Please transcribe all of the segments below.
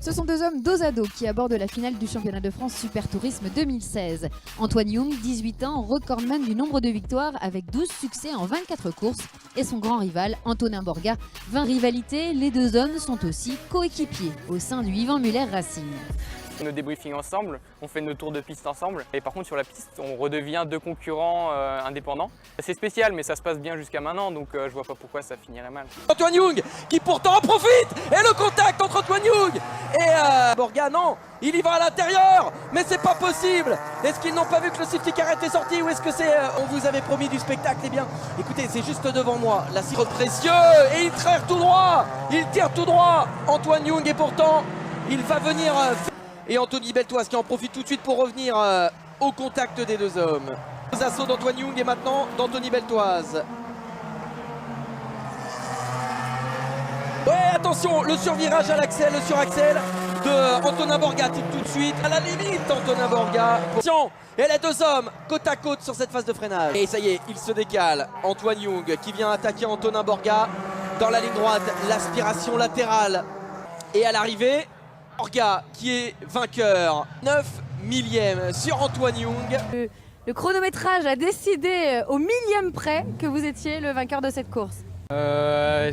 Ce sont deux hommes dos à dos qui abordent la finale du championnat de France Super Tourisme 2016. Antoine Young, 18 ans, recordman du nombre de victoires avec 12 succès en 24 courses. Et son grand rival, Antonin Borga, 20 rivalités. Les deux hommes sont aussi coéquipiers au sein du Yvan Muller Racing. Nos débriefings ensemble, on fait nos tours de piste ensemble et par contre sur la piste on redevient deux concurrents indépendants. C'est spécial mais ça se passe bien jusqu'à maintenant donc je vois pas pourquoi ça finirait mal. Antoine Young qui pourtant en profite et le contact entre Antoine Young et Borga, non, il y va à l'intérieur mais c'est pas possible. Est-ce qu'ils n'ont pas vu que le safety car était sorti ou est-ce que c'est on vous avait promis du spectacle? Eh bien écoutez, c'est juste devant moi, la cirotte précieux et il tire tout droit, Antoine Young et pourtant il va venir et Anthony Beltoise qui en profite tout de suite pour revenir au contact des deux hommes. Les assauts d'Antoine Young et maintenant d'Anthony Beltoise. Ouais, attention, le survirage à l'axel, le suraxel de Antonin Borga tout de suite. À la limite, Antonin Borga. Attention, et les deux hommes côte à côte sur cette phase de freinage. Et ça y est, il se décale. Antoine Young qui vient attaquer Antonin Borga dans la ligne droite. L'aspiration latérale. Et à l'arrivée, Borga qui est vainqueur, 9 millième sur Antoine Young. Le chronométrage a décidé au millième près que vous étiez le vainqueur de cette course. Ça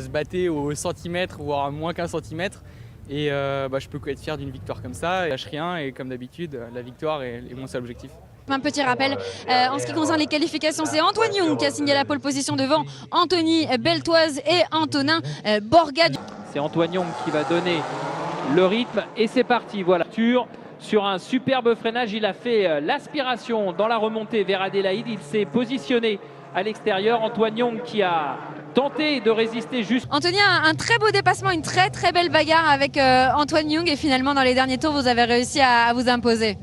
se battait au centimètre voire à moins qu'un centimètre et je peux être fier d'une victoire comme ça. Je lâche rien et comme d'habitude la victoire est mon seul objectif. Un petit rappel, en ce qui concerne les qualifications, c'est Antoine Young qui a signé la pole position devant Anthony Beltoise et Antonin Borga. C'est Antoine Young qui va donner le rythme et c'est parti, voilà. Sur un superbe freinage, il a fait l'aspiration dans la remontée vers Adélaïde, il s'est positionné à l'extérieur. Antoine Young qui a tenté de résister juste. Anthony, un très beau dépassement, une très belle bagarre avec Antoine Young et finalement dans les derniers tours vous avez réussi à vous imposer.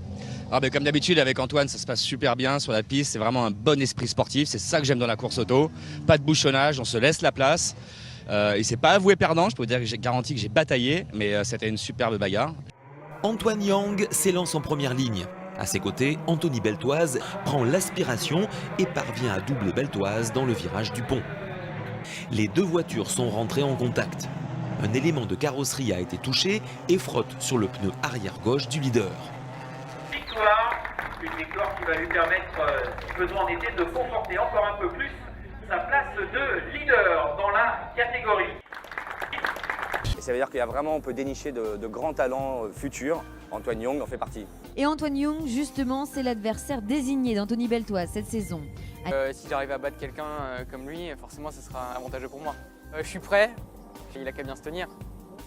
Comme d'habitude avec Antoine ça se passe super bien sur la piste, c'est vraiment un bon esprit sportif, c'est ça que j'aime dans la course auto, pas de bouchonnage, on se laisse la place. Il s'est pas avoué perdant, je peux vous dire que j'ai garanti que j'ai bataillé, mais c'était une superbe bagarre. Antoine Young s'élance en première ligne. À ses côtés, Anthony Beltoise prend l'aspiration et parvient à doubler Beltoise dans le virage du pont. Les deux voitures sont rentrées en contact. Un élément de carrosserie a été touché et frotte sur le pneu arrière gauche du leader. Une victoire qui va lui permettre, si besoin en était, de conforter encore un peu plus sa place de leader dans la catégorie. Et ça veut dire qu'il y a vraiment, on peut dénicher de grands talents futurs. Antoine Young en fait partie. Et Antoine Young, justement, c'est l'adversaire désigné d'Anthony Beltoise cette saison. Si j'arrive à battre quelqu'un comme lui, forcément ce sera avantageux pour moi. Je suis prêt, il a qu'à bien se tenir.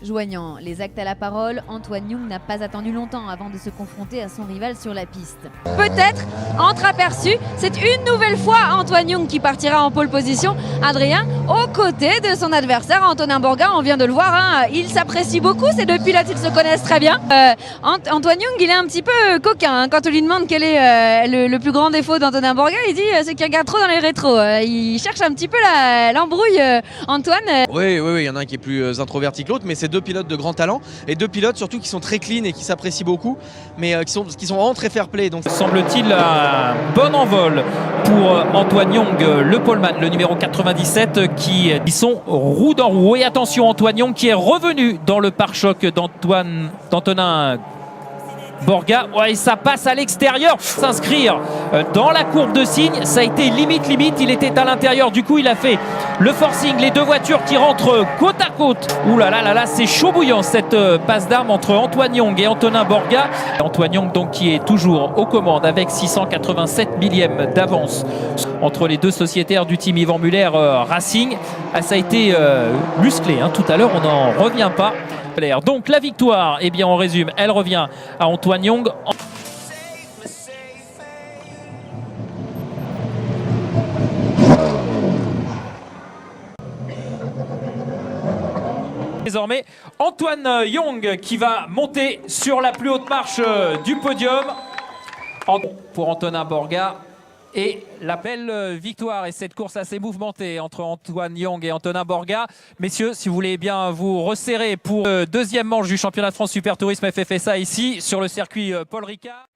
Joignant les actes à la parole, Antoine Young n'a pas attendu longtemps avant de se confronter à son rival sur la piste. Peut-être, entreaperçu, c'est une nouvelle fois Antoine Young qui partira en pole position. Adrien, aux côtés de son adversaire Antonin Borga, on vient de le voir, hein, il s'apprécie beaucoup, ces deux pilotes, ils se connaissent très bien. Antoine Young, il est un petit peu coquin, hein, quand on lui demande quel est le plus grand défaut d'Antonin Borga, il dit c'est qu'il regarde trop dans les rétros. Il cherche un petit peu l'embrouille, Antoine. Oui, il y en a un qui est plus introverti que l'autre, mais c'est deux pilotes de grand talent et deux pilotes surtout qui sont très clean et qui s'apprécient beaucoup, mais qui sont vraiment très fair play. Donc semble-t-il un bon envol pour Antoine Young, le poleman, le numéro 97 qui sont roue dans roue. Et attention, Antoine Young qui est revenu dans le pare-choc d'Antonin Borga, ouais, ça passe à l'extérieur, s'inscrire dans la courbe de signe, ça a été limite, il était à l'intérieur, du coup il a fait le forcing, les deux voitures qui rentrent côte à côte. Ouh là là, c'est chaud bouillant cette passe d'armes entre Antoine Young et Antonin Borga. Antoine Young donc qui est toujours aux commandes avec 687 millièmes d'avance entre les deux sociétaires du team Yvan Muller Racing. Ça a été musclé, hein, tout à l'heure on n'en revient pas. Donc la victoire, eh bien on résume, elle revient à Antoine Young. Désormais, Antoine Young qui va monter sur la plus haute marche du podium pour Antonin Borga. Et la belle victoire et cette course assez mouvementée entre Antoine Young et Antonin Borga. Messieurs, si vous voulez bien vous resserrer pour le deuxième manche du championnat de France Super Tourisme FFSA ici sur le circuit Paul Ricard.